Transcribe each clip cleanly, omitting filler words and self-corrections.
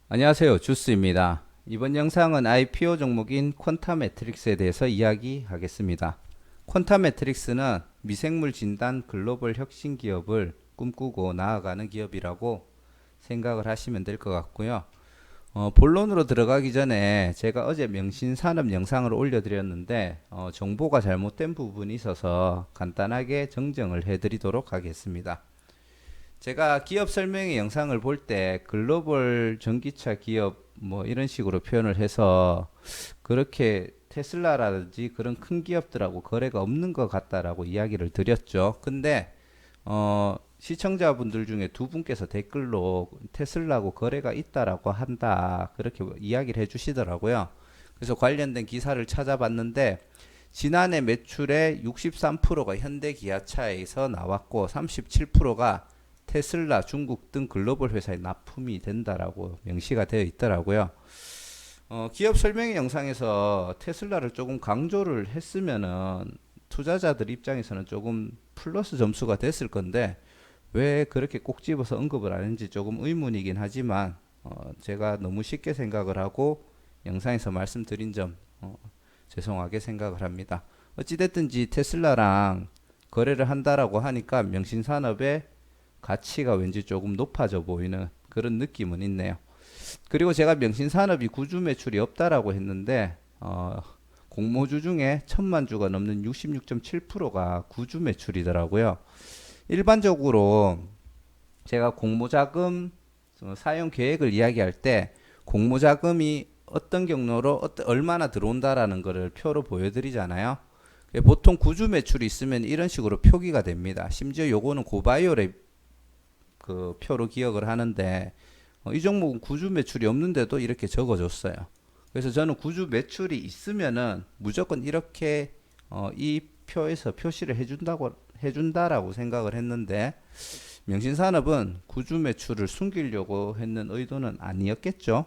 안녕하세요. 주스입니다. 이번 영상은 IPO 종목인 퀀타 매트릭스에 대해서 이야기하겠습니다. 퀀타 매트릭스는 미생물 진단 글로벌 혁신 기업을 꿈꾸고 나아가는 기업이라고 생각을 하시면 될 것 같고요. 본론으로 들어가기 전에 제가 어제 명신산업 영상을 올려드렸는데 정보가 잘못된 부분이 있어서 간단하게 정정을 해드리도록 하겠습니다. 제가 기업 설명의 영상을 볼 때 글로벌 전기차 기업 뭐 이런 식으로 표현을 해서 그렇게 테슬라라든지 그런 큰 기업들하고 거래가 없는 것 같다라고 이야기를 드렸죠. 근데 시청자분들 중에 두 분께서 댓글로 테슬라하고 거래가 있다라고 한다 그렇게 이야기를 해주시더라고요. 그래서 관련된 기사를 찾아봤는데 지난해 매출의 63%가 현대 기아차에서 나왔고 37%가 테슬라, 중국 등 글로벌 회사에 납품이 된다라고 명시가 되어 있더라고요. 기업 설명의 영상에서 테슬라를 조금 강조를 했으면은 투자자들 입장에서는 조금 플러스 점수가 됐을 건데 왜 그렇게 꼭 집어서 언급을 안 했는지 조금 의문이긴 하지만 제가 너무 쉽게 생각을 하고 영상에서 말씀드린 점 죄송하게 생각을 합니다. 어찌됐든지 테슬라랑 거래를 한다라고 하니까 명신산업의 가치가 왠지 조금 높아져 보이는 그런 느낌은 있네요. 그리고 제가 명신산업이 구주 매출이 없다라고 했는데 공모주 중에 1,000만 주가 넘는 66.7%가 구주 매출이더라고요. 일반적으로 제가 공모자금 사용 계획을 이야기할 때 공모자금이 어떤 경로로 얼마나 들어온다라는 것을 표로 보여드리잖아요. 보통 구주 매출이 있으면 이런 식으로 표기가 됩니다. 심지어 요거는 고바이오랩 그 표로 기억을 하는데 이 종목은 구주 매출이 없는데도 이렇게 적어줬어요. 그래서 저는 구주 매출이 있으면은 무조건 이렇게 이 표에서 표시를 해준다라고 생각을 했는데 명신산업은 구주 매출을 숨기려고 했는 의도는 아니었겠죠.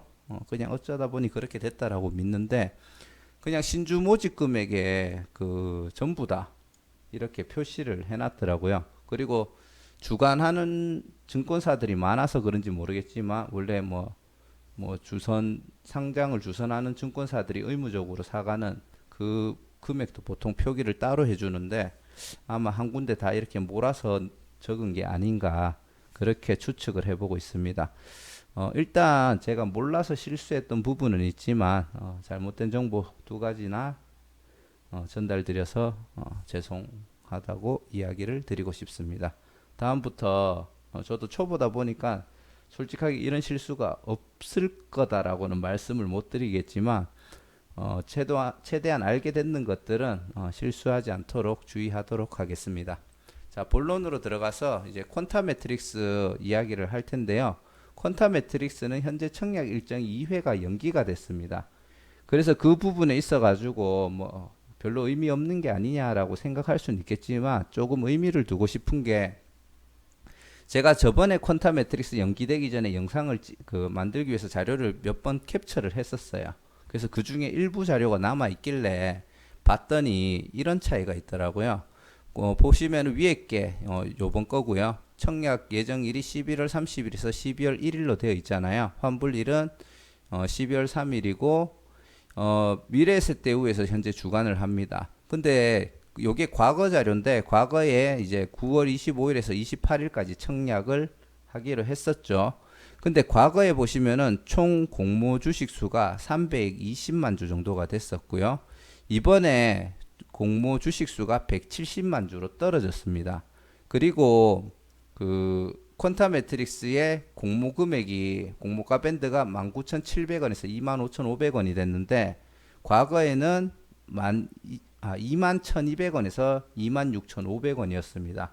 그냥 어쩌다 보니 그렇게 됐다라고 믿는데 그냥 신주 모집 금액에 그 전부 다 이렇게 표시를 해놨더라고요. 그리고 주관하는 증권사들이 많아서 그런지 모르겠지만 원래 뭐 주선 상장을 주선하는 증권사들이 의무적으로 사가는 그 금액도 보통 표기를 따로 해주는데 아마 한 군데 다 이렇게 몰아서 적은 게 아닌가 그렇게 추측을 해보고 있습니다. 일단 제가 몰라서 실수했던 부분은 있지만 잘못된 정보 두 가지나 전달드려서 죄송하다고 이야기를 드리고 싶습니다. 다음부터 저도 초보다 보니까 솔직하게 이런 실수가 없을 거다라고는 말씀을 못 드리겠지만 최대한 알게 됐는 것들은 실수하지 않도록 주의하도록 하겠습니다. 자, 본론으로 들어가서 이제 퀀타 매트릭스 이야기를 할 텐데요. 퀀타 매트릭스는 현재 청약 일정이 2회가 연기가 됐습니다. 그래서 그 부분에 있어 가지고 뭐 별로 의미 없는 게 아니냐라고 생각할 수는 있겠지만 조금 의미를 두고 싶은 게 제가 저번에 퀀타 매트릭스 연기되기 전에 영상을 만들기 위해서 자료를 몇 번 캡처를 했었어요. 그래서 그 중에 일부 자료가 남아 있길래 봤더니 이런 차이가 있더라고요. 보시면 위에 게 요번 거고요. 청약 예정일이 11월 30일에서 12월 1일로 되어 있잖아요. 환불일은 12월 3일이고 미래에셋대우에서 현재 주관을 합니다. 근데 요게 과거 자료인데 과거에 이제 9월 25일에서 28일까지 청약을 하기로 했었죠. 근데 과거에 보시면은 총 공모 주식 수가 320만 주 정도가 됐었고요. 이번에 공모 주식 수가 170만 주로 떨어졌습니다. 그리고 그 퀀타 매트릭스의 공모 금액이 공모가 밴드가 19,700원에서 25,500원이 됐는데 과거에는 21,200원에서 26,500원이었습니다.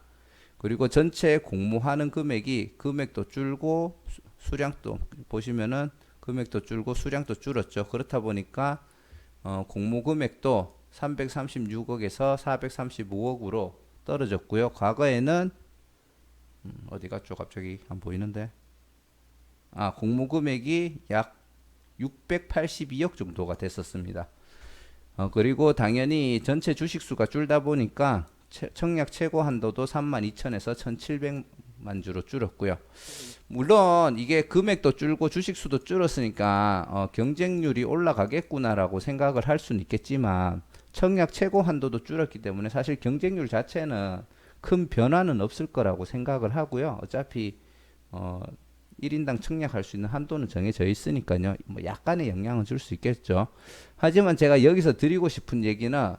그리고 전체 공모하는 금액도 줄고 수량도 보시면은 금액도 줄고 수량도 줄었죠. 그렇다 보니까 공모 금액도 336억에서 435억으로 떨어졌고요. 과거에는 어디 갔죠? 갑자기 안 보이는데. 공모 금액이 약 682억 정도가 됐었습니다. 그리고 당연히 전체 주식 수가 줄다 보니까 청약 최고 한도도 32,000에서 1,700 만주로 줄었고요. 물론 이게 금액도 줄고 주식수도 줄었으니까 경쟁률이 올라가겠구나라고 생각을 할 수는 있겠지만 청약 최고 한도도 줄었기 때문에 사실 경쟁률 자체는 큰 변화는 없을 거라고 생각을 하고요. 어차피 1인당 청약할 수 있는 한도는 정해져 있으니까요. 뭐 약간의 영향은 줄 수 있겠죠. 하지만 제가 여기서 드리고 싶은 얘기는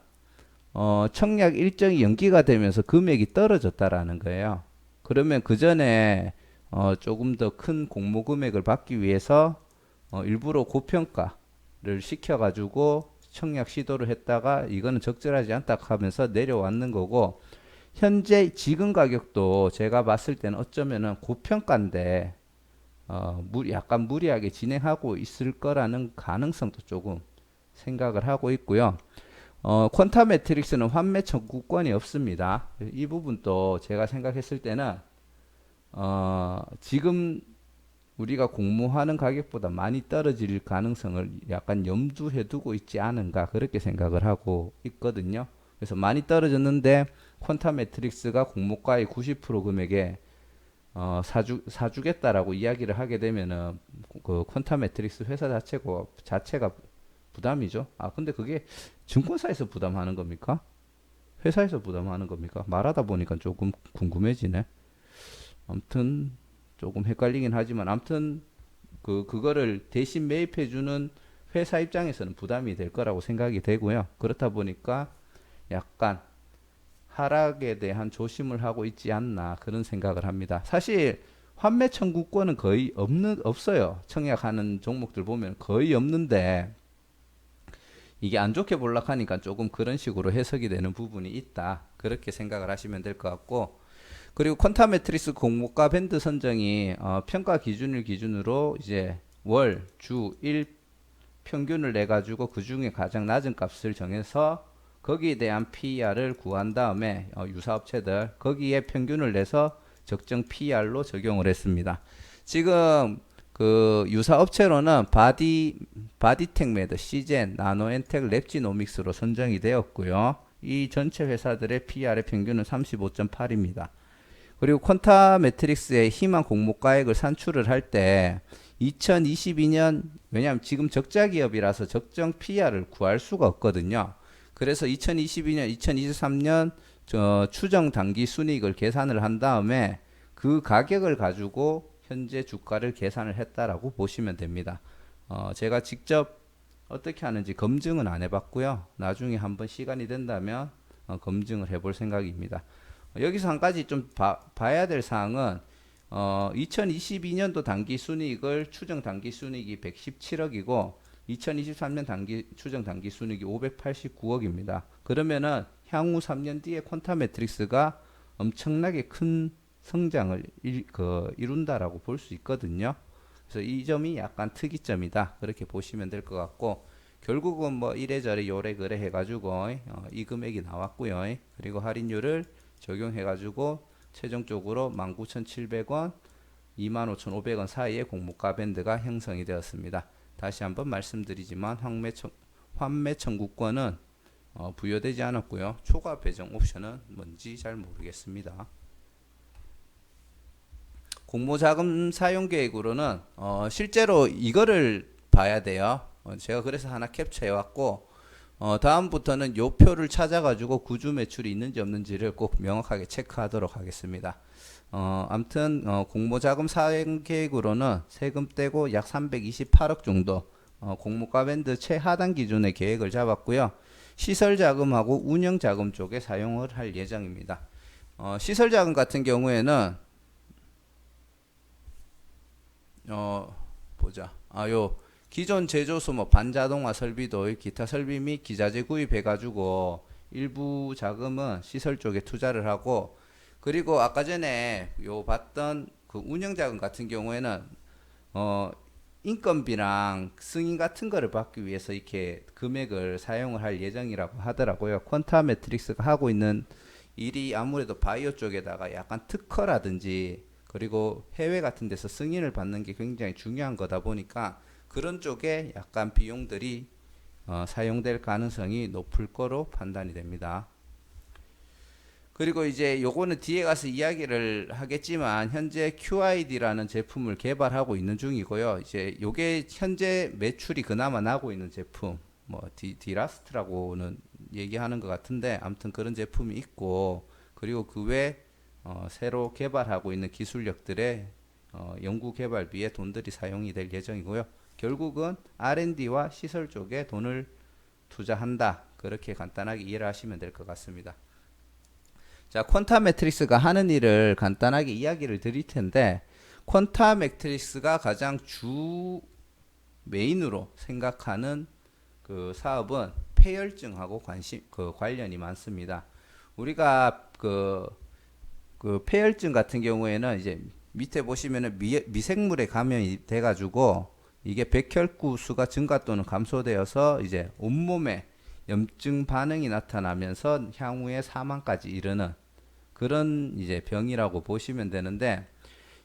청약 일정이 연기가 되면서 금액이 떨어졌다라는 거예요. 그러면 그 전에 조금 더 큰 공모 금액을 받기 위해서 일부러 고평가를 시켜가지고 청약 시도를 했다가 이거는 적절하지 않다 하면서 내려왔는 거고, 현재 지금 가격도 제가 봤을 때는 어쩌면은 고평가인데 약간 무리하게 진행하고 있을 거라는 가능성도 조금 생각을 하고 있고요. 퀀타 매트릭스는 환매 청구권이 없습니다. 이 부분도 제가 생각했을 때는 지금 우리가 공모하는 가격보다 많이 떨어질 가능성을 약간 염두해 두고 있지 않은가 그렇게 생각을 하고 있거든요. 그래서 많이 떨어졌는데 퀀타 매트릭스가 공모가의 90% 금액에 사주겠다라고 이야기를 하게 되면은 그 퀀타 매트릭스 회사 자체가 부담이죠. 아, 근데 그게 증권사에서 부담하는 겁니까? 회사에서 부담하는 겁니까? 말하다 보니까 조금 궁금해지네. 아무튼 조금 헷갈리긴 하지만 아무튼 그거를 대신 매입해주는 회사 입장에서는 부담이 될 거라고 생각이 되고요. 그렇다 보니까 약간 하락에 대한 조심을 하고 있지 않나 그런 생각을 합니다. 사실 환매 청구권은 거의 없어요. 청약하는 종목들 보면 거의 없는데 이게 안 좋게 볼락하니까 조금 그런 식으로 해석이 되는 부분이 있다. 그렇게 생각을 하시면 될 것 같고, 그리고 퀀타 매트릭스 공모가 밴드 선정이 평가 기준을 기준으로 이제 월, 주, 일 평균을 내 가지고 그 중에 가장 낮은 값을 정해서 거기에 대한 PER을 구한 다음에 유사업체들 거기에 평균을 내서 적정 PER로 적용을 했습니다. 지금 그 유사업체로는 바디텍메드, 시젠, 나노엔텍, 랩지노믹스로 선정이 되었고요. 이 전체 회사들의 PER의 평균은 35.8입니다. 그리고 퀀타 매트릭스의 희망 공모가액을 산출을 할 때 2022년, 왜냐하면 지금 적자 기업이라서 적정 PER을 구할 수가 없거든요. 그래서 2022년, 2023년 추정 당기 순이익을 계산을 한 다음에 그 가격을 가지고 현재 주가를 계산을 했다라고 보시면 됩니다. 제가 직접 어떻게 하는지 검증은 안 해봤고요. 나중에 한번 시간이 된다면 검증을 해볼 생각입니다. 여기서 한 가지 좀 봐야 될 사항은 2022년도 당기 순이익을 추정 당기 순이익이 117억이고 2023년 추정 당기 순이익이 589억입니다. 그러면은 향후 3년 뒤에 퀀타 매트릭스가 엄청나게 큰 성장을 이룬다라고 볼 수 있거든요. 그래서 이 점이 약간 특이점이다. 그렇게 보시면 될 것 같고, 결국은 뭐 이래저래 요래그래 해가지고 이 금액이 나왔고요. 그리고 할인율을 적용해가지고 최종적으로 19,700원, 25,500원 사이의 공모가 밴드가 형성이 되었습니다. 다시 한번 말씀드리지만 환매 청구권은 부여되지 않았고요. 초과 배정 옵션은 뭔지 잘 모르겠습니다. 공모자금 사용 계획으로는 실제로 이거를 봐야 돼요. 제가 그래서 하나 캡처해 왔고, 다음부터는 요 표를 찾아가지고 구주 매출이 있는지 없는지를 꼭 명확하게 체크하도록 하겠습니다. 아무튼 공모자금 사용 계획으로는 세금 떼고 약 328억 정도 공모가 밴드 최하단 기준의 계획을 잡았고요. 시설 자금하고 운영 자금 쪽에 사용을 할 예정입니다. 시설 자금 같은 경우에는 보자. 요 기존 제조소 뭐 반자동화 설비도 기타 설비 및 기자재 구입해가지고 일부 자금은 시설 쪽에 투자를 하고, 그리고 아까 전에 요 봤던 그 운영 자금 같은 경우에는 인건비랑 승인 같은 거를 받기 위해서 이렇게 금액을 사용을 할 예정이라고 하더라고요. 퀀타 매트릭스가 하고 있는 일이 아무래도 바이오 쪽에다가 약간 특허라든지 그리고 해외 같은 데서 승인을 받는 게 굉장히 중요한 거다 보니까 그런 쪽에 약간 비용들이 사용될 가능성이 높을 거로 판단이 됩니다. 그리고 이제 요거는 뒤에 가서 이야기를 하겠지만 현재 QID라는 제품을 개발하고 있는 중이고요. 이제 요게 현재 매출이 그나마 나고 있는 제품, 뭐 디라스트라고는 얘기하는 것 같은데 아무튼 그런 제품이 있고, 그리고 그 외 새로 개발하고 있는 기술력들의 연구 개발비에 돈들이 사용이 될 예정이고요. 결국은 R&D와 시설 쪽에 돈을 투자한다. 그렇게 간단하게 이해를 하시면 될 것 같습니다. 자, 퀀타 매트릭스가 하는 일을 간단하게 이야기를 드릴 텐데, 퀀타 매트릭스가 가장 주 메인으로 생각하는 그 사업은 폐혈증하고 관련이 많습니다. 우리가 그 폐혈증 같은 경우에는 이제 밑에 보시면은 미생물에 감염이 돼가지고 이게 백혈구 수가 증가 또는 감소되어서 이제 온몸에 염증 반응이 나타나면서 향후에 사망까지 이르는 그런 이제 병이라고 보시면 되는데,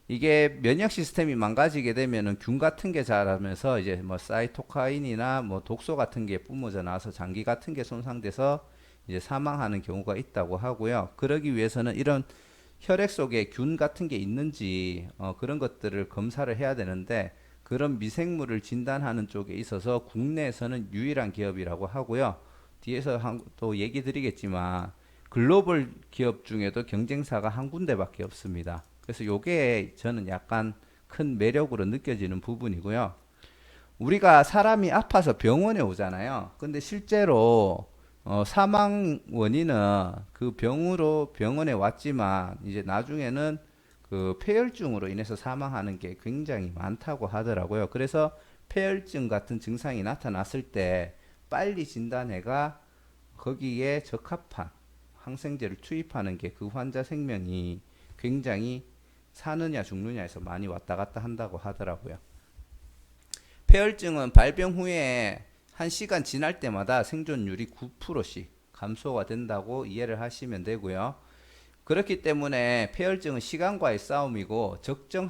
이게 면역 시스템이 망가지게 되면은 균 같은 게 자라면서 이제 뭐 사이토카인이나 뭐 독소 같은 게 뿜어져 나와서 장기 같은 게 손상돼서 이제 사망하는 경우가 있다고 하고요. 그러기 위해서는 이런 혈액 속에 균 같은 게 있는지 그런 것들을 검사를 해야 되는데, 그런 미생물을 진단하는 쪽에 있어서 국내에서는 유일한 기업이라고 하고요. 뒤에서 또 얘기 드리겠지만 글로벌 기업 중에도 경쟁사가 한 군데밖에 없습니다. 그래서 요게 저는 약간 큰 매력으로 느껴지는 부분이고요. 우리가 사람이 아파서 병원에 오잖아요. 근데 실제로 사망 원인은 그 병으로 병원에 왔지만 이제 나중에는 그 폐혈증으로 인해서 사망하는 게 굉장히 많다고 하더라고요. 그래서 폐혈증 같은 증상이 나타났을 때 빨리 진단해가 거기에 적합한 항생제를 투입하는 게 그 환자 생명이 굉장히 사느냐 죽느냐에서 많이 왔다 갔다 한다고 하더라고요. 폐혈증은 발병 후에 1시간 지날 때마다 생존율이 9%씩 감소가 된다고 이해를 하시면 되고요. 그렇기 때문에 폐혈증은 시간과의 싸움이고 적정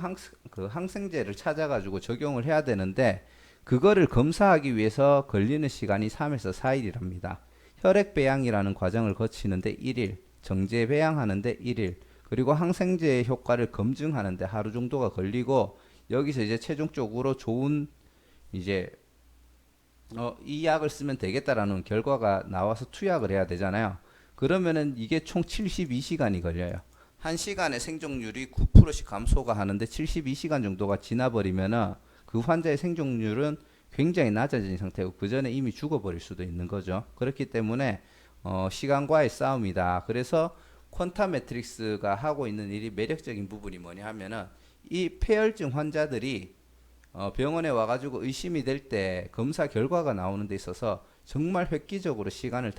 항생제를 찾아가지고 적용을 해야 되는데, 그거를 검사하기 위해서 걸리는 시간이 3에서 4일이랍니다. 혈액 배양이라는 과정을 거치는데 1일, 정제 배양하는데 1일, 그리고 항생제의 효과를 검증하는데 하루 정도가 걸리고, 여기서 이제 최종적으로 좋은 이제 이 약을 쓰면 되겠다라는 결과가 나와서 투약을 해야 되잖아요. 그러면은 이게 총 72시간이 걸려요. 1시간에 생존율이 9%씩 감소가 하는데 72시간 정도가 지나버리면은 그 환자의 생존율은 굉장히 낮아진 상태고 그 전에 이미 죽어버릴 수도 있는 거죠. 그렇기 때문에 시간과의 싸움이다. 그래서 퀀타 매트릭스가 하고 있는 일이 매력적인 부분이 뭐냐 하면은 이 폐혈증 환자들이 병원에 와가지고 의심이 될 때 검사 결과가 나오는 데 있어서 정말 획기적으로 시간을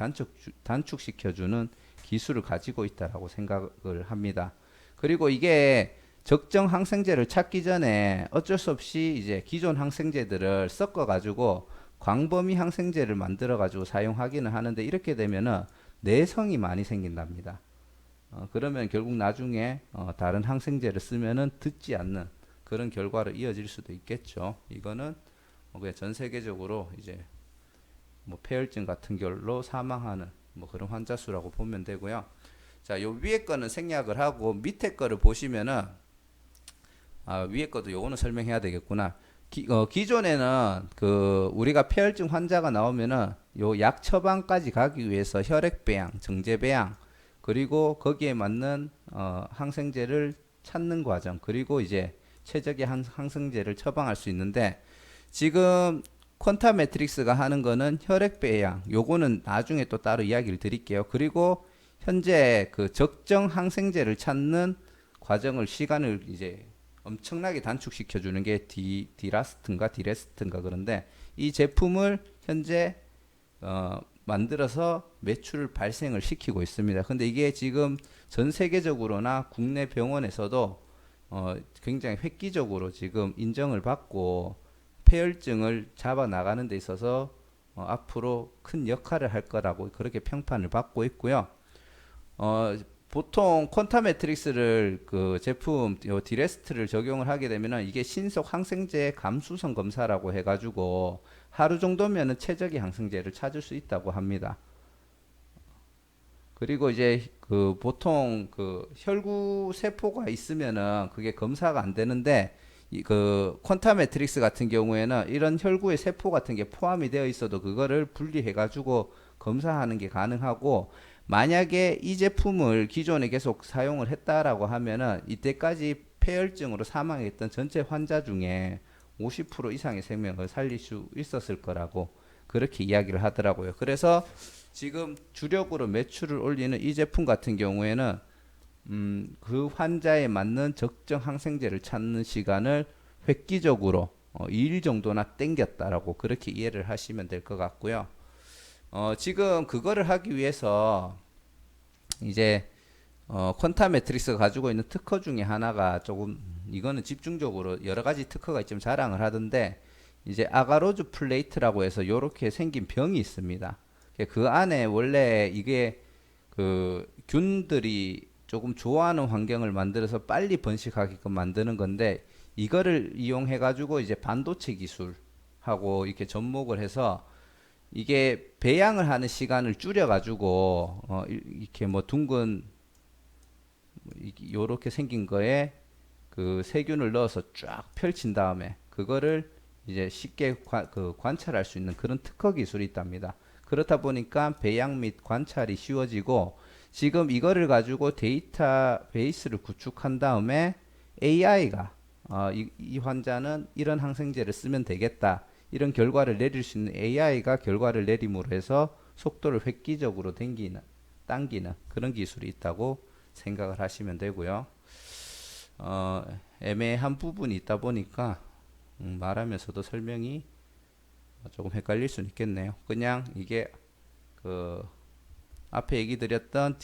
단축시켜주는 기술을 가지고 있다라고 생각을 합니다. 그리고 이게 적정 항생제를 찾기 전에 어쩔 수 없이 이제 기존 항생제들을 섞어가지고 광범위 항생제를 만들어가지고 사용하기는 하는데, 이렇게 되면은 내성이 많이 생긴답니다. 그러면 결국 나중에 다른 항생제를 쓰면은 듣지 않는 그런 결과로 이어질 수도 있겠죠. 이거는 그냥 전 세계적으로 이제 뭐 폐혈증 같은 결로 사망하는 뭐 그런 환자 수라고 보면 되고요. 자, 요 위에 거는 생략을 하고 밑에 거를 보시면은 위에 것도 요거는 설명해야 되겠구나. 기존에는 그 우리가 폐혈증 환자가 나오면은 요 약 처방까지 가기 위해서 혈액 배양, 정제 배양, 그리고 거기에 맞는 항생제를 찾는 과정, 그리고 이제 최적의 항생제를 처방할 수 있는데, 지금 퀀타 매트릭스가 하는 거는 혈액 배양, 요거는 나중에 또 따로 이야기를 드릴게요. 그리고 현재 그 적정 항생제를 찾는 과정을, 시간을 이제 엄청나게 단축시켜 주는 게 디라스트인가 디레스트인가 그런데, 이 제품을 현재 만들어서 매출 발생을 시키고 있습니다. 근데 이게 지금 전 세계적으로나 국내 병원에서도 굉장히 획기적으로 지금 인정을 받고 폐혈증을 잡아 나가는 데 있어서 앞으로 큰 역할을 할 거라고 그렇게 평판을 받고 있고요. 보통 퀀타 매트릭스를 그 제품 요 디레스트를 적용을 하게 되면은 이게 신속 항생제 감수성 검사라고 해가지고 하루 정도면은 최적의 항생제를 찾을 수 있다고 합니다. 그리고 이제 그 보통 그 혈구 세포가 있으면은 그게 검사가 안 되는데 이 그 퀀타 매트릭스 같은 경우에는 이런 혈구의 세포 같은 게 포함이 되어 있어도 그거를 분리해 가지고 검사하는 게 가능하고, 만약에 이 제품을 기존에 계속 사용을 했다라고 하면은 이때까지 폐혈증으로 사망했던 전체 환자 중에 50% 이상의 생명을 살릴 수 있었을 거라고 그렇게 이야기를 하더라고요. 그래서 지금 주력으로 매출을 올리는 이 제품 같은 경우에는 그 환자에 맞는 적정 항생제를 찾는 시간을 획기적으로 2일 정도나 땡겼다라고 그렇게 이해를 하시면 될 것 같고요. 지금 그거를 하기 위해서 이제 퀀타 매트릭스가 가지고 있는 특허 중에 하나가 조금, 이거는 집중적으로 여러 가지 특허가 좀 자랑을 하던데, 이제 아가로즈 플레이트라고 해서 요렇게 생긴 병이 있습니다. 그 안에 원래 이게 그 균들이 조금 좋아하는 환경을 만들어서 빨리 번식하게끔 만드는 건데, 이거를 이용해 가지고 이제 반도체 기술하고 이렇게 접목을 해서 이게 배양을 하는 시간을 줄여 가지고 이렇게 뭐 둥근 요렇게 생긴 거에 그 세균을 넣어서 쫙 펼친 다음에 그거를 이제 쉽게 관찰할 수 있는 그런 특허 기술이 있답니다. 그렇다 보니까 배양 및 관찰이 쉬워지고, 지금 이거를 가지고 데이터베이스를 구축한 다음에 AI가 이 환자는 이런 항생제를 쓰면 되겠다, 이런 결과를 내릴 수 있는 AI가 결과를 내림으로 해서 속도를 획기적으로 당기는 그런 기술이 있다고 생각을 하시면 되고요. 애매한 부분이 있다 보니까 말하면서도 설명이 조금 헷갈릴 수는 있겠네요. 그냥 이게 그 앞에 얘기 드렸던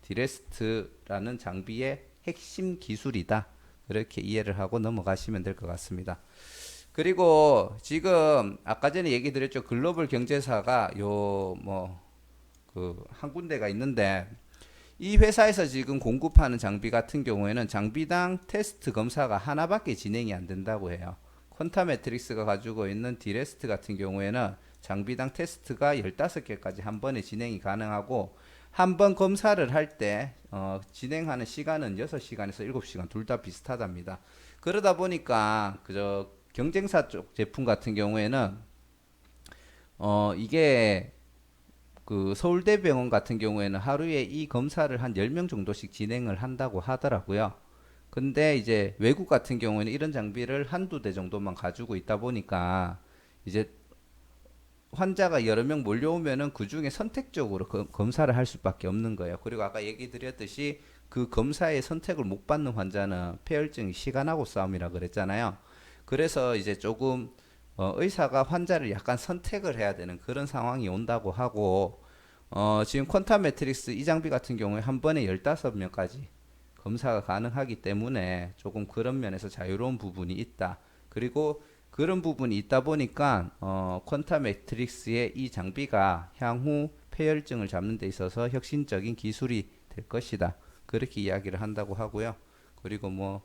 디레스트라는 장비의 핵심 기술이다, 그렇게 이해를 하고 넘어가시면 될 것 같습니다. 그리고 지금 아까 전에 얘기 드렸죠. 글로벌 경제사가 요 뭐 그 한 군데가 있는데, 이 회사에서 지금 공급하는 장비 같은 경우에는 장비당 테스트 검사가 하나밖에 진행이 안 된다고 해요. 퀀타 매트릭스가 가지고 있는 디레스트 같은 경우에는 장비당 테스트가 15개까지 한 번에 진행이 가능하고, 한 번 검사를 할 때 진행하는 시간은 6시간에서 7시간 둘 다 비슷하답니다. 그러다 보니까 그저 경쟁사 쪽 제품 같은 경우에는 이게 그 서울대병원 같은 경우에는 하루에 이 검사를 한 10명 정도씩 진행을 한다고 하더라고요. 근데 이제 외국 같은 경우에는 이런 장비를 한두 대 정도만 가지고 있다 보니까 이제 환자가 여러 명 몰려오면은 그 중에 선택적으로 검사를 할 수밖에 없는 거예요. 그리고 아까 얘기 드렸듯이 그 검사의 선택을 못 받는 환자는 폐혈증이 시간하고 싸움이라 그랬잖아요. 그래서 이제 조금 의사가 환자를 약간 선택을 해야 되는 그런 상황이 온다고 하고, 지금 퀀타 매트릭스 이 장비 같은 경우에 한 번에 15명까지 검사가 가능하기 때문에 조금 그런 면에서 자유로운 부분이 있다. 그리고 그런 부분이 있다 보니까 퀀타 매트릭스의 이 장비가 향후 폐혈증을 잡는 데 있어서 혁신적인 기술이 될 것이다, 그렇게 이야기를 한다고 하고요. 그리고 뭐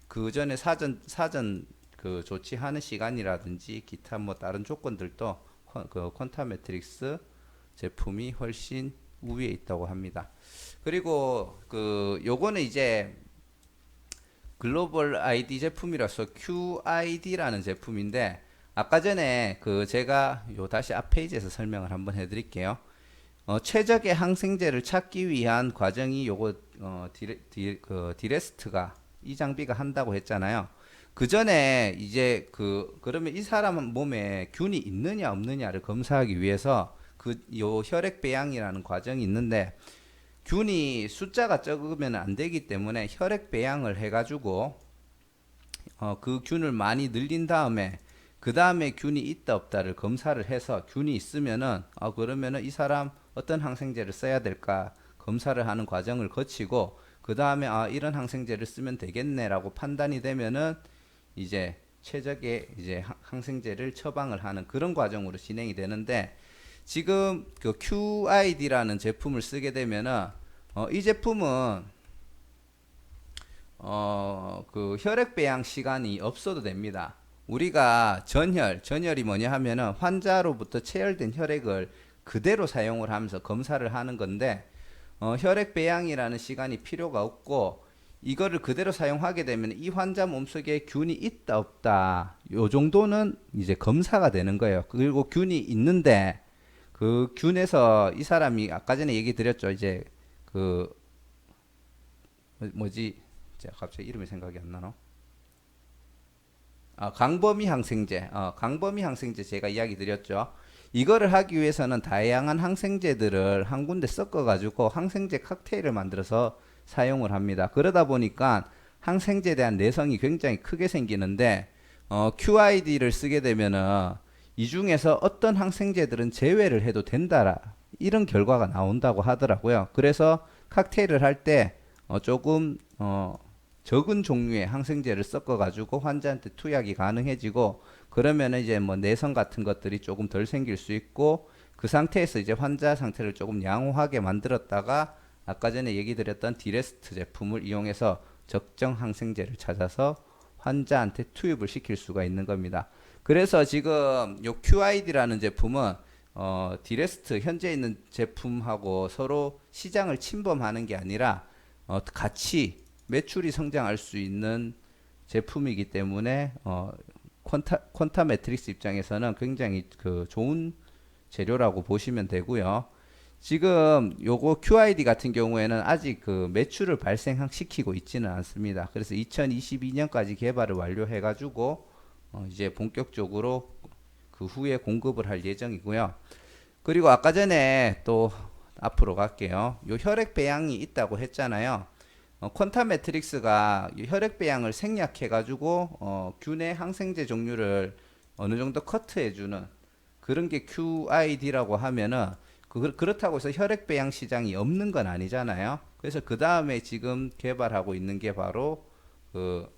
그 전에 사전 그 조치하는 시간이라든지 기타 뭐 다른 조건들도 그 퀀타 매트릭스 제품이 훨씬 우위에 있다고 합니다. 그리고 그 요거는 이제 글로벌 아이디 제품이라서 QID라는 제품인데, 아까 전에 그 제가 요 다시 앞 페이지에서 설명을 한번 해드릴게요. 최적의 항생제를 찾기 위한 과정이 요거 디레스트가 이 장비가 한다고 했잖아요. 그 전에 이제 그러면 이 사람 몸에 균이 있느냐 없느냐를 검사하기 위해서 그 요 혈액 배양이라는 과정이 있는데, 균이 숫자가 적으면 안 되기 때문에 혈액 배양을 해가지고 그 균을 많이 늘린 다음에 그 다음에 균이 있다 없다를 검사를 해서 균이 있으면은 그러면은 이 사람 어떤 항생제를 써야 될까 검사를 하는 과정을 거치고, 그 다음에 이런 항생제를 쓰면 되겠네라고 판단이 되면은 이제 최적의 이제 항생제를 처방을 하는 그런 과정으로 진행이 되는데, 지금 그 QID라는 제품을 쓰게 되면은 이 제품은 그 혈액 배양 시간이 없어도 됩니다. 우리가 전혈이 뭐냐 하면은 환자로부터 체열된 혈액을 그대로 사용을 하면서 검사를 하는 건데 혈액 배양이라는 시간이 필요가 없고 이거를 그대로 사용하게 되면 이 환자 몸속에 균이 있다 없다 요 정도는 이제 검사가 되는 거예요. 그리고 균이 있는데 그 균에서 이 사람이 아까 전에 얘기 드렸죠. 이제 그 뭐지? 제가 갑자기 이름이 생각이 안 나노? 강범위 항생제. 강범위 항생제 제가 이야기 드렸죠. 이거를 하기 위해서는 다양한 항생제들을 한 군데 섞어가지고 항생제 칵테일을 만들어서 사용을 합니다. 그러다 보니까 항생제에 대한 내성이 굉장히 크게 생기는데, QID를 쓰게 되면은 이 중에서 어떤 항생제들은 제외를 해도 된다. 이런 결과가 나온다고 하더라고요. 그래서 칵테일을 할 때 조금 적은 종류의 항생제를 섞어가지고 환자한테 투약이 가능해지고 그러면은 이제 뭐 내성 같은 것들이 조금 덜 생길 수 있고 그 상태에서 이제 환자 상태를 조금 양호하게 만들었다가 아까 전에 얘기 드렸던 디레스트 제품을 이용해서 적정 항생제를 찾아서 환자한테 투입을 시킬 수가 있는 겁니다. 그래서 지금 요 QID라는 제품은 디레스트 현재 있는 제품하고 서로 시장을 침범하는 게 아니라 같이 매출이 성장할 수 있는 제품이기 때문에 퀀타 매트릭스 입장에서는 굉장히 그 좋은 재료라고 보시면 되고요. 지금 요거 QID 같은 경우에는 아직 그 매출을 발생시키고 있지는 않습니다. 그래서 2022년까지 개발을 완료해 가지고 이제 본격적으로 그 후에 공급을 할 예정이고요. 그리고 아까 전에 또 앞으로 갈게요. 요 혈액 배양이 있다고 했잖아요. 퀀타 매트릭스가 혈액 배양을 생략해 가지고 균의 항생제 종류를 어느 정도 커트해 주는 그런 게 QID라고 하면은 그렇다고 해서 혈액 배양 시장이 없는 건 아니잖아요. 그래서 그 다음에 지금 개발하고 있는 게 바로 그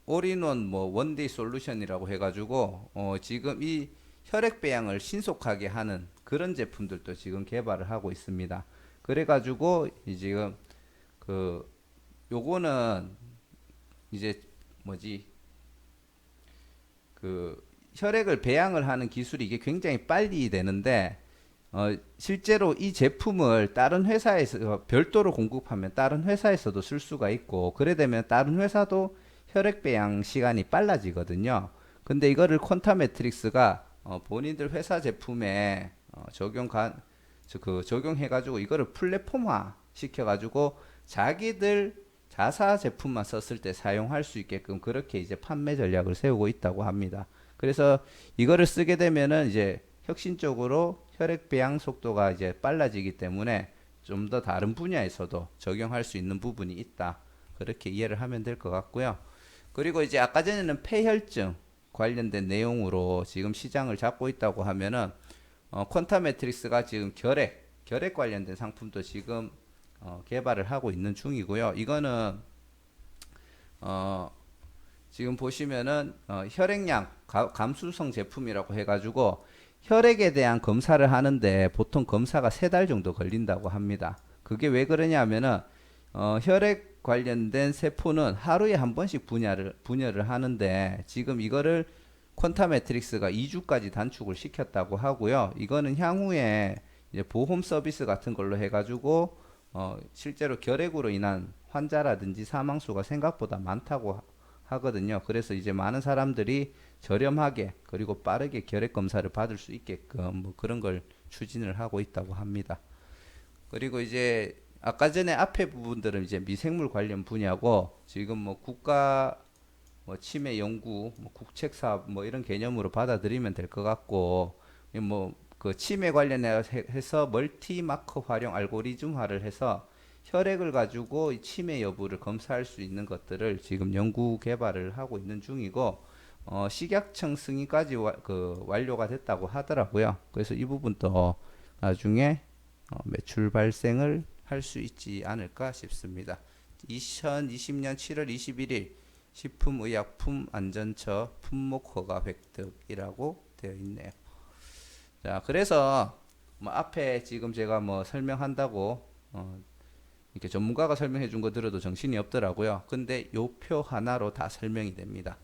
올인원 뭐 원데이 솔루션이라고 해가지고 지금 이 혈액 배양을 신속하게 하는 그런 제품들도 지금 개발을 하고 있습니다. 그래가지고 지금 그 요거는 이제 뭐지 그 혈액을 배양을 하는 기술이 이게 굉장히 빨리 되는데 실제로 이 제품을 다른 회사에서 별도로 공급하면 다른 회사에서도 쓸 수가 있고 그래 되면 다른 회사도 혈액 배양 시간이 빨라지거든요. 근데 이거를 퀀타 매트릭스가 본인들 회사 제품에 적용해가지고 이거를 플랫폼화 시켜가지고 자기들 자사 제품만 썼을 때 사용할 수 있게끔 그렇게 이제 판매 전략을 세우고 있다고 합니다. 그래서 이거를 쓰게 되면은 이제 혁신적으로 혈액 배양 속도가 이제 빨라지기 때문에 좀 더 다른 분야에서도 적용할 수 있는 부분이 있다. 그렇게 이해를 하면 될 것 같고요. 그리고 이제 아까 전에는 폐혈증 관련된 내용으로 지금 시장을 잡고 있다고 하면은 퀀타 매트릭스가 지금 결핵 관련된 상품도 지금 개발을 하고 있는 중이고요. 이거는 지금 보시면은 혈액량 감수성 제품이라고 해가지고 혈액에 대한 검사를 하는데 보통 검사가 3달 정도 걸린다고 합니다. 그게 왜 그러냐면은 혈액 관련된 세포는 하루에 한 번씩 분열을 하는데 지금 이거를 퀀타 매트릭스가 2주까지 단축을 시켰다고 하고요. 이거는 향후에 이제 보험 서비스 같은 걸로 해가지고 실제로 결핵으로 인한 환자라든지 사망 수가 생각보다 많다고 하거든요. 그래서 이제 많은 사람들이 저렴하게 그리고 빠르게 결핵 검사를 받을 수 있게끔 뭐 그런 걸 추진을 하고 있다고 합니다. 그리고 이제 아까 전에 앞에 부분들은 이제 미생물 관련 분야고 지금 뭐 국가 뭐 치매 연구, 뭐 국책 사업 뭐 이런 개념으로 받아들이면 될 것 같고 뭐 그 치매 관련해서 멀티 마커 활용 알고리즘화를 해서 혈액을 가지고 이 치매 여부를 검사할 수 있는 것들을 지금 연구 개발을 하고 있는 중이고 식약청 승인까지 완료가 됐다고 하더라고요. 그래서 이 부분도 나중에 매출 발생을 할 수 있지 않을까 싶습니다. 2020년 7월 21일 식품의약품안전처 품목 허가 획득이라고 되어 있네요. 자, 그래서 뭐 앞에 지금 제가 뭐 설명한다고 이렇게 전문가가 설명해 준 거 들어도 정신이 없더라고요. 근데 요 표 하나로 다 설명이 됩니다.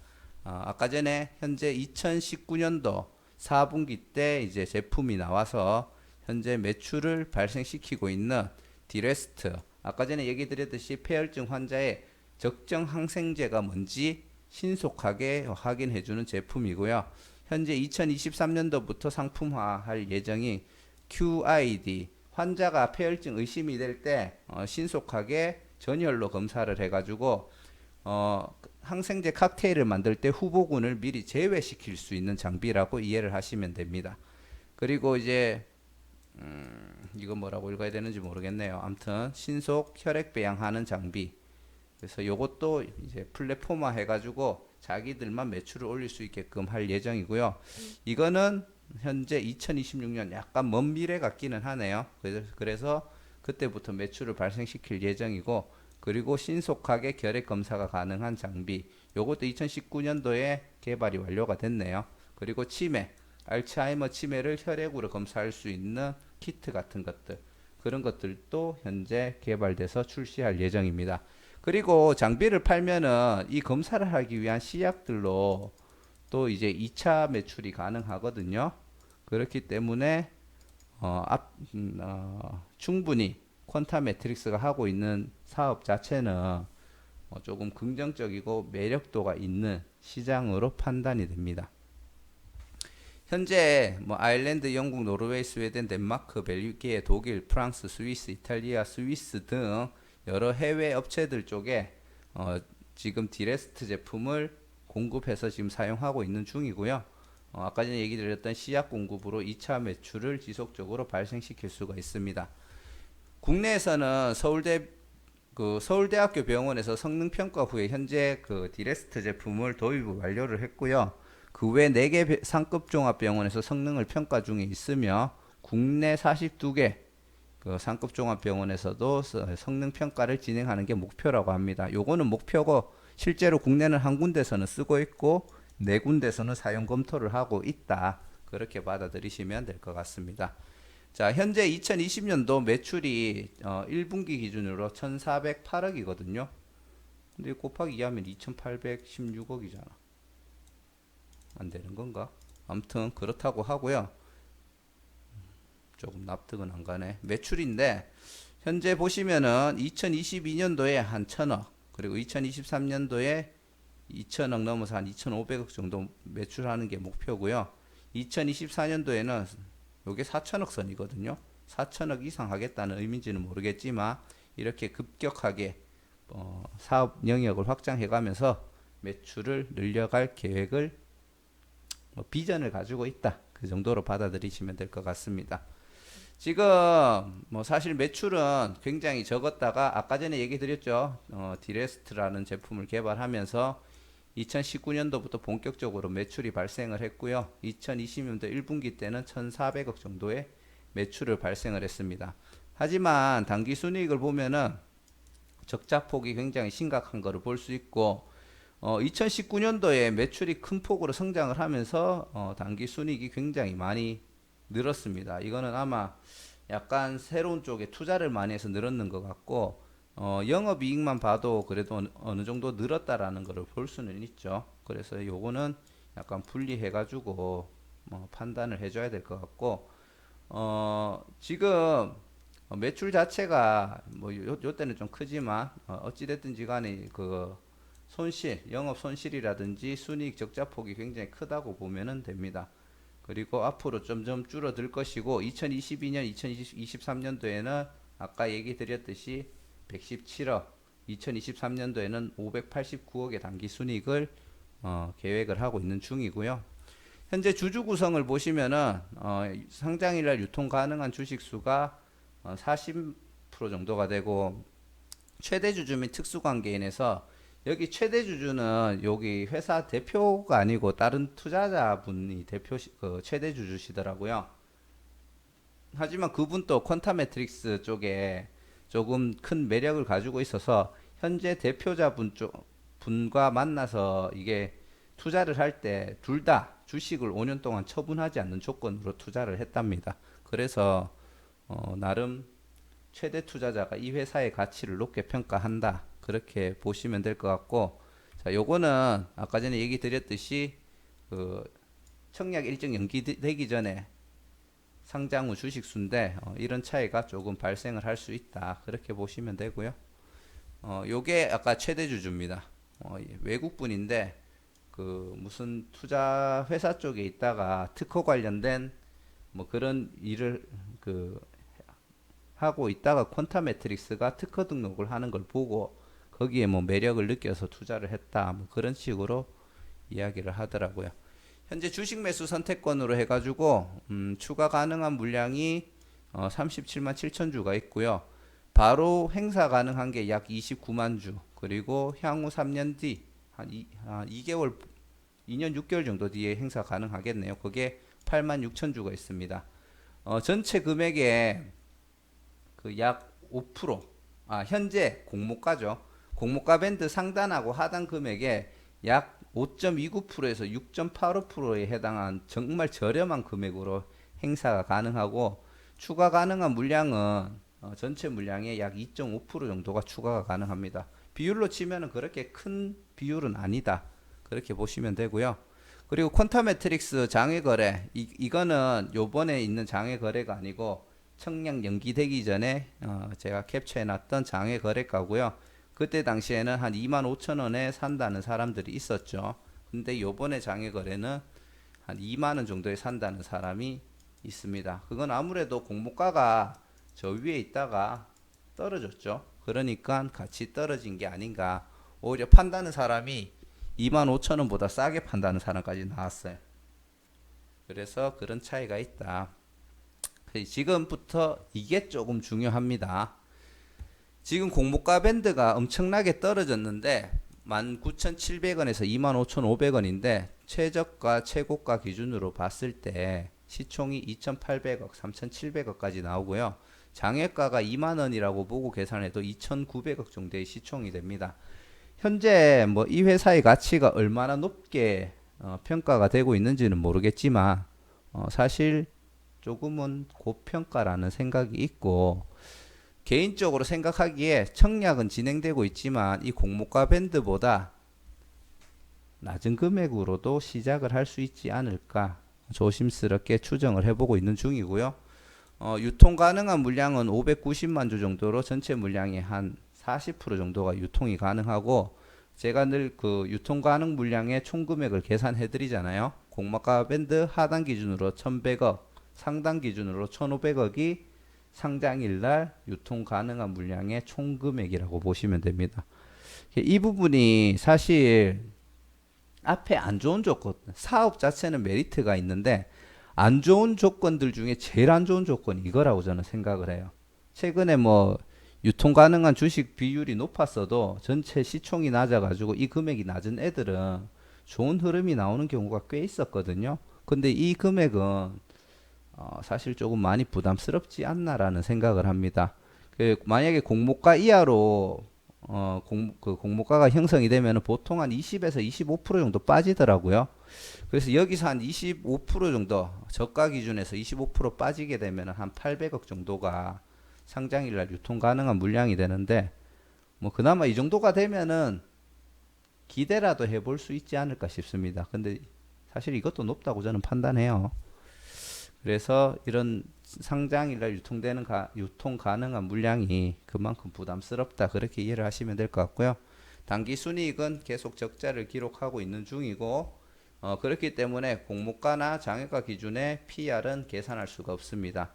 아까 전에 현재 2019년도 4분기 때 이제 제품이 나와서 현재 매출을 발생시키고 있는 디레스트. 아까 전에 얘기 드렸듯이 폐혈증 환자의 적정 항생제가 뭔지 신속하게 확인해주는 제품이고요. 현재 2023년도부터 상품화할 예정인 QID, 환자가 폐혈증 의심이 될 때 신속하게 전혈로 검사를 해가지고 항생제 칵테일을 만들 때 후보군을 미리 제외시킬 수 있는 장비라고 이해를 하시면 됩니다. 그리고 이제 이거 뭐라고 읽어야 되는지 모르겠네요. 아무튼 신속 혈액 배양하는 장비. 그래서 요것도 이제 플랫폼화 해가지고 자기들만 매출을 올릴 수 있게끔 할 예정이고요. 이거는 현재 2026년 약간 먼 미래 같기는 하네요. 그래서 그때부터 매출을 발생시킬 예정이고, 그리고 신속하게 결핵 검사가 가능한 장비. 요것도 2019년도에 개발이 완료가 됐네요. 그리고 치매, 알츠하이머 치매를 혈액으로 검사할 수 있는 키트 같은 것들, 그런 것들도 현재 개발돼서 출시할 예정입니다. 그리고 장비를 팔면은 이 검사를 하기 위한 시약들로 또 이제 2차 매출이 가능하거든요. 그렇기 때문에 충분히 퀀타 매트릭스가 하고 있는 사업 자체는 조금 긍정적이고 매력도가 있는 시장으로 판단이 됩니다. 현재 뭐 아일랜드, 영국, 노르웨이, 스웨덴, 덴마크, 벨기에, 독일, 프랑스, 스위스, 이탈리아, 스위스 등 여러 해외 업체들 쪽에 지금 디레스트 제품을 공급해서 지금 사용하고 있는 중이고요. 아까 전에 얘기 드렸던 시약 공급으로 2차 매출을 지속적으로 발생시킬 수가 있습니다. 국내에서는 서울대학교 병원에서 성능 평가 후에 현재 그 디레스트 제품을 도입 완료를 했고요. 그 외 4개 상급 종합병원에서 성능을 평가 중에 있으며, 국내 42개 그 상급 종합병원에서도 성능 평가를 진행하는 게 목표라고 합니다. 요거는 목표고 실제로 국내는 한 군데서는 쓰고 있고 4군데서는 사용 검토를 하고 있다. 그렇게 받아들이시면 될 것 같습니다. 자, 현재 2020년도 매출이 1분기 기준으로 1,408억이거든요. 근데 곱하기 2하면 2,816억이잖아. 안 되는 건가? 아무튼 그렇다고 하고요. 조금 납득은 안 가네. 매출인데 현재 보시면은 2022년도에 한 1,000억, 그리고 2023년도에 2,000억 넘어서 한 2,500억 정도 매출하는 게 목표고요. 2024년도에는 요게 4,000억 선이거든요. 4,000억 이상 하겠다는 의미인지는 모르겠지만 이렇게 급격하게 사업 영역을 확장해 가면서 매출을 늘려갈 계획을 비전을 가지고 있다. 그 정도로 받아들이시면 될 것 같습니다. 지금 뭐 사실 매출은 굉장히 적었다가 아까 전에 얘기 드렸죠. 디레스트라는 제품을 개발하면서 2019년도부터 본격적으로 매출이 발생을 했고요. 2020년도 1분기 때는 1,400억 정도의 매출을 발생을 했습니다. 하지만 당기 순이익을 보면은 적자 폭이 굉장히 심각한 것을 볼 수 있고, 2019년도에 매출이 큰 폭으로 성장을 하면서 당기 순이익이 굉장히 많이 늘었습니다. 이거는 아마 약간 새로운 쪽에 투자를 많이 해서 늘었는 것 같고, 영업이익만 봐도 그래도 어느 정도 늘었다라는 것을 볼 수는 있죠. 그래서 요거는 약간 분리해가지고 판단을 해줘야 될 것 같고, 지금 매출 자체가 뭐 요 때는 좀 크지만 어찌됐든지 간에 그 영업 손실이라든지 순이익 적자 폭이 굉장히 크다고 보면은 됩니다. 그리고 앞으로 점점 줄어들 것이고 2022년, 2023년도에는 아까 얘기 드렸듯이 117억, 2023년도에는 589억의 단기 순이익을 계획을 하고 있는 중이고요. 현재 주주 구성을 보시면은 상장일날 유통 가능한 주식 수가 40% 정도가 되고, 최대 주주 및 특수관계인에서 여기 최대 주주는 여기 회사 대표가 아니고 다른 투자자분이 최대 주주시더라고요. 하지만 그분도 퀀타 매트릭스 쪽에 조금 큰 매력을 가지고 있어서 현재 분과 만나서 이게 투자를 할 때 둘 다 주식을 5년 동안 처분하지 않는 조건으로 투자를 했답니다. 그래서 나름 최대 투자자가 이 회사의 가치를 높게 평가한다. 그렇게 보시면 될 것 같고, 자, 요거는 아까 전에 얘기 드렸듯이 그 청약 일정 연기되기 전에 상장 후 주식수인데 이런 차이가 조금 발생을 할 수 있다. 그렇게 보시면 되고요. 요게 아까 최대 주주입니다. 외국 분인데 그 무슨 투자 회사 쪽에 있다가 특허 관련된 뭐 그런 일을 그 하고 있다가 퀀타 매트릭스가 특허 등록을 하는 걸 보고 거기에 뭐 매력을 느껴서 투자를 했다. 뭐 그런 식으로 이야기를 하더라고요. 현재 주식 매수 선택권으로 해가지고 추가 가능한 물량이 37만 7천 주가 있고요. 바로 행사 가능한 게 약 29만 주. 그리고 향후 3년 뒤 한 2개월 2년 6개월 정도 뒤에 행사 가능하겠네요. 그게 8만 6천 주가 있습니다. 전체 금액의 그 약 5%, 현재 공모가죠. 공모가 밴드 상단하고 하단 금액의 약 5.29%에서 6.85%에 해당한 정말 저렴한 금액으로 행사가 가능하고 추가 가능한 물량은 전체 물량의 약 2.5% 정도가 추가가 가능합니다. 비율로 치면은 그렇게 큰 비율은 아니다. 그렇게 보시면 되고요. 그리고 퀀타 매트릭스 장외 거래 이거는 요번에 있는 장외 거래가 아니고 청약 연기되기 전에 제가 캡처해 놨던 장외 거래가고요. 그때 당시에는 한 2만 5천 원에 산다는 사람들이 있었죠. 근데 요번에 장외 거래는 한 2만 원 정도에 산다는 사람이 있습니다. 그건 아무래도 공모가가 저 위에 있다가 떨어졌죠. 그러니까 같이 떨어진 게 아닌가. 오히려 판다는 사람이 2만 5천 원보다 싸게 판다는 사람까지 나왔어요. 그래서 그런 차이가 있다. 지금부터 이게 조금 중요합니다. 지금 공모가 밴드가 엄청나게 떨어졌는데 19,700원에서 25,500원인데 최저가 최고가 기준으로 봤을 때 시총이 2,800억, 3,700억까지 나오고요. 장외가가 2만원이라고 보고 계산해도 2,900억 정도의 시총이 됩니다. 현재 뭐 이 회사의 가치가 얼마나 높게 평가가 되고 있는지는 모르겠지만 사실 조금은 고평가라는 생각이 있고 개인적으로 생각하기에 청약은 진행되고 있지만 이 공모가 밴드보다 낮은 금액으로도 시작을 할 수 있지 않을까 조심스럽게 추정을 해보고 있는 중이고요. 유통 가능한 물량은 590만 주 정도로 전체 물량의 한 40% 정도가 유통이 가능하고 제가 늘 그 유통 가능 물량의 총 금액을 계산해 드리잖아요. 공모가 밴드 하단 기준으로 1100억, 상단 기준으로 1500억이 상장일날 유통 가능한 물량의 총 금액이라고 보시면 됩니다. 이 부분이 사실 앞에 안 좋은 조건, 사업 자체는 메리트가 있는데 안 좋은 조건들 중에 제일 안 좋은 조건이 이거라고 저는 생각을 해요. 최근에 뭐 유통 가능한 주식 비율이 높았어도 전체 시총이 낮아가지고 이 금액이 낮은 애들은 좋은 흐름이 나오는 경우가 꽤 있었거든요. 근데 이 금액은 사실 조금 많이 부담스럽지 않나라는 생각을 합니다. 만약에 공모가 이하로 그 공모가가 형성이 되면 보통 한 20에서 25% 정도 빠지더라고요. 그래서 여기서 한 25% 정도 저가 기준에서 25% 빠지게 되면 한 800억 정도가 상장일날 유통 가능한 물량이 되는데 뭐 그나마 이 정도가 되면은 기대라도 해볼 수 있지 않을까 싶습니다. 근데 사실 이것도 높다고 저는 판단해요. 그래서 이런 상장일날 유통 가능한 물량이 그만큼 부담스럽다 그렇게 이해를 하시면 될 것 같고요. 단기 순이익은 계속 적자를 기록하고 있는 중이고 그렇기 때문에 공모가나 장외가 기준의 PR은 계산할 수가 없습니다.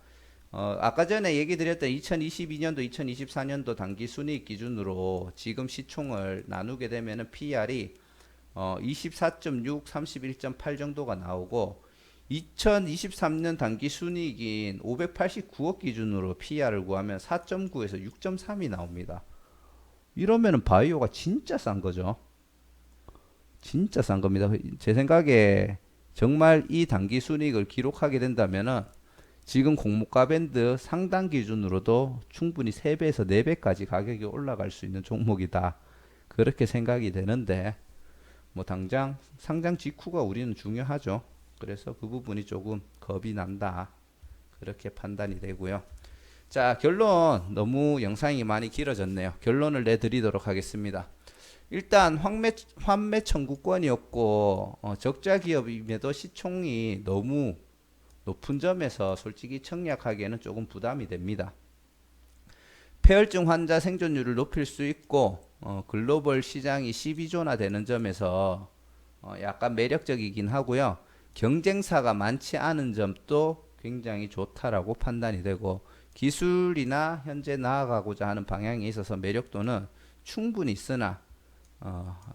아까 전에 얘기 드렸던 2022년도, 2024년도 단기 순이익 기준으로 지금 시총을 나누게 되면 PR이 24.6, 31.8 정도가 나오고 2023년 단기 순이익인 589억 기준으로 PR을 구하면 4.9에서 6.3이 나옵니다. 이러면은 바이오가 진짜 싼 거죠. 진짜 싼 겁니다. 제 생각에 정말 이 단기 순이익을 기록하게 된다면은 지금 공모가 밴드 상단 기준으로도 충분히 3배에서 4배까지 가격이 올라갈 수 있는 종목이다. 그렇게 생각이 되는데 뭐 당장 상장 직후가 우리는 중요하죠. 그래서 그 부분이 조금 겁이 난다. 그렇게 판단이 되고요. 자, 결론 너무 영상이 많이 길어졌네요. 결론을 내드리도록 하겠습니다. 일단 환매 청구권이었고 적자 기업임에도 시총이 너무 높은 점에서 솔직히 청약하기에는 조금 부담이 됩니다. 폐혈증 환자 생존율을 높일 수 있고 글로벌 시장이 12조나 되는 점에서 약간 매력적이긴 하고요. 경쟁사가 많지 않은 점도 굉장히 좋다라고 판단이 되고 기술이나 현재 나아가고자 하는 방향에 있어서 매력도는 충분히 있으나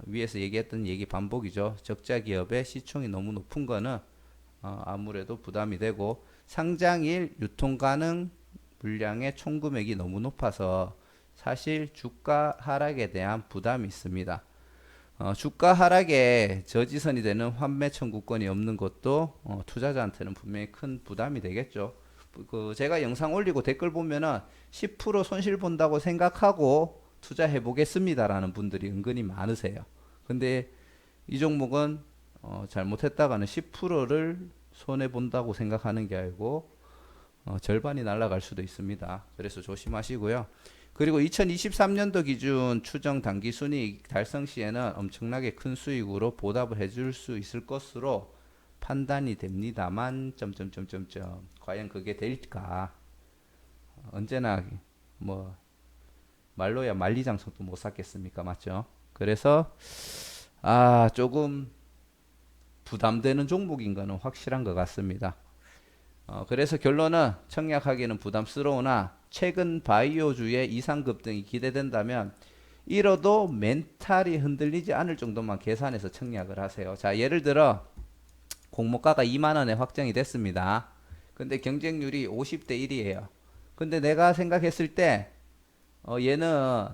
위에서 얘기했던 얘기 반복이죠. 적자 기업의 시총이 너무 높은 거는 아무래도 부담이 되고 상장일 유통 가능 물량의 총 금액이 너무 높아서 사실 주가 하락에 대한 부담이 있습니다. 주가 하락에 저지선이 되는 환매 청구권이 없는 것도 투자자한테는 분명히 큰 부담이 되겠죠. 제가 영상 올리고 댓글 보면은 10% 손실 본다고 생각하고 투자해 보겠습니다라는 분들이 은근히 많으세요. 근데 이 종목은 잘못했다가는 10%를 손해 본다고 생각하는 게 아니고 절반이 날아갈 수도 있습니다. 그래서 조심하시고요. 그리고 2023년도 기준 추정 당기순이익 달성 시에는 엄청나게 큰 수익으로 보답을 해줄 수 있을 것으로 판단이 됩니다만 점점점점점 과연 그게 될까? 언제나 뭐 말로야 만리장성도 못 샀겠습니까? 맞죠? 그래서 조금 부담되는 종목인 거는 확실한 것 같습니다. 그래서 결론은 청약하기는 부담스러우나 최근 바이오주의 이상급 등이 기대된다면 잃어도 멘탈이 흔들리지 않을 정도만 계산해서 청약을 하세요. 자, 예를 들어 공모가가 2만 원에 확정이 됐습니다. 근데 경쟁률이 50대 1이에요. 근데 내가 생각했을 때 얘는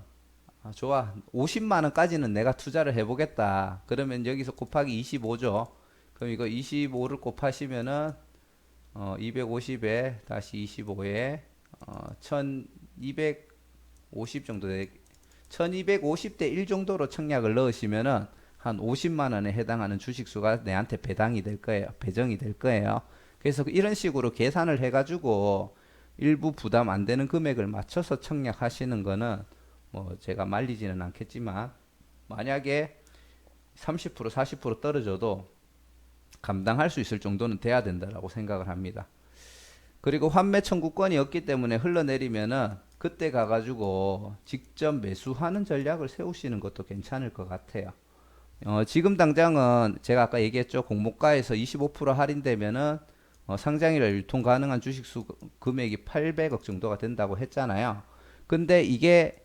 좋아. 50만 원까지는 내가 투자를 해보겠다. 그러면 여기서 곱하기 25죠. 그럼 이거 25를 곱하시면은 250에 다시 25에 1250 정도 1250대 1 정도로 청약을 넣으시면은 한 50만 원에 해당하는 주식수가 내한테 배당이 될 거예요. 배정이 될 거예요. 그래서 이런 식으로 계산을 해가지고 일부 부담 안 되는 금액을 맞춰서 청약하시는 거는 뭐 제가 말리지는 않겠지만 만약에 30% 40% 떨어져도 감당할 수 있을 정도는 돼야 된다라고 생각을 합니다. 그리고 환매 청구권이 없기 때문에 흘러내리면은 그때 가가지고 직접 매수하는 전략을 세우시는 것도 괜찮을 것 같아요. 지금 당장은 제가 아까 얘기했죠. 공모가에서 25% 할인되면은 상장일에 유통 가능한 주식수 금액이 800억 정도가 된다고 했잖아요. 근데 이게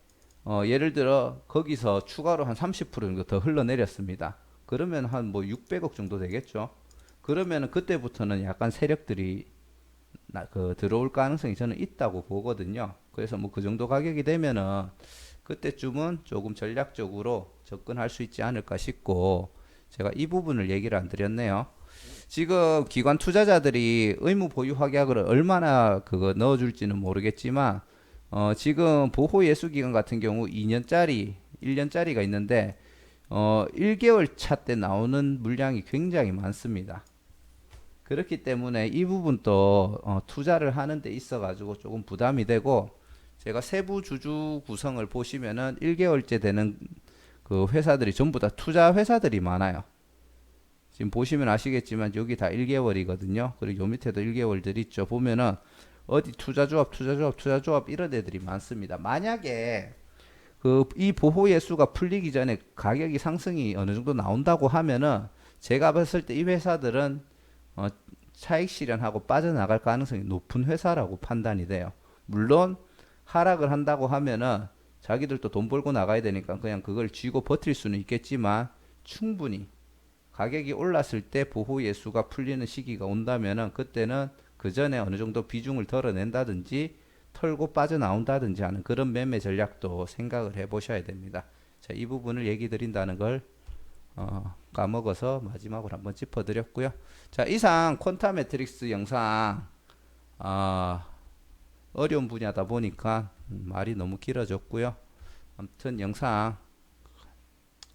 예를 들어 거기서 추가로 한 30% 정도 더 흘러내렸습니다. 그러면 한 뭐 600억 정도 되겠죠. 그러면은 그때부터는 약간 세력들이 들어올 가능성이 저는 있다고 보거든요. 그래서 뭐 그 정도 가격이 되면은 그때쯤은 조금 전략적으로 접근할 수 있지 않을까 싶고 제가 이 부분을 얘기를 안 드렸네요. 지금 기관 투자자들이 의무 보유 확약을 얼마나 그거 넣어줄지는 모르겠지만 지금 보호 예수 기간 같은 경우 2년짜리, 1년짜리가 있는데 1개월 차 때 나오는 물량이 굉장히 많습니다. 그렇기 때문에 이 부분도 투자를 하는 데 있어 가지고 조금 부담이 되고 제가 세부 주주 구성을 보시면은 1개월째 되는 그 회사들이 전부 다 투자 회사들이 많아요. 지금 보시면 아시겠지만 여기 다 1개월이거든요. 그리고 요 밑에도 1개월들 있죠. 보면은 어디 투자조합 이런 애들이 많습니다. 만약에 이 보호 예수가 풀리기 전에 가격이 상승이 어느 정도 나온다고 하면은 제가 봤을 때 이 회사들은 차익 실현하고 빠져나갈 가능성이 높은 회사라고 판단이 돼요. 물론 하락을 한다고 하면은 자기들도 돈 벌고 나가야 되니까 그냥 그걸 쥐고 버틸 수는 있겠지만 충분히 가격이 올랐을 때 보호 예수가 풀리는 시기가 온다면은 그때는 그 전에 어느 정도 비중을 덜어낸다든지 털고 빠져나온다든지 하는 그런 매매 전략도 생각을 해보셔야 됩니다. 자, 이 부분을 얘기 드린다는 걸 까먹어서 마지막으로 한번 짚어드렸고요. 자, 이상 퀀타 매트릭스 영상 어려운 분야다 보니까 말이 너무 길어졌고요. 아무튼 영상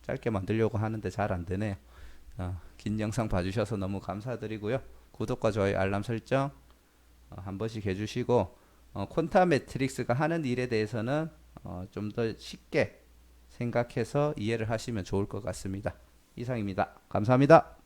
짧게 만들려고 하는데 잘 안 되네요. 긴 영상 봐주셔서 너무 감사드리고요. 구독과 좋아요, 알람 설정 한 번씩 해주시고 콘타 매트릭스가 하는 일에 대해서는 좀 더 쉽게 생각해서 이해를 하시면 좋을 것 같습니다. 이상입니다. 감사합니다.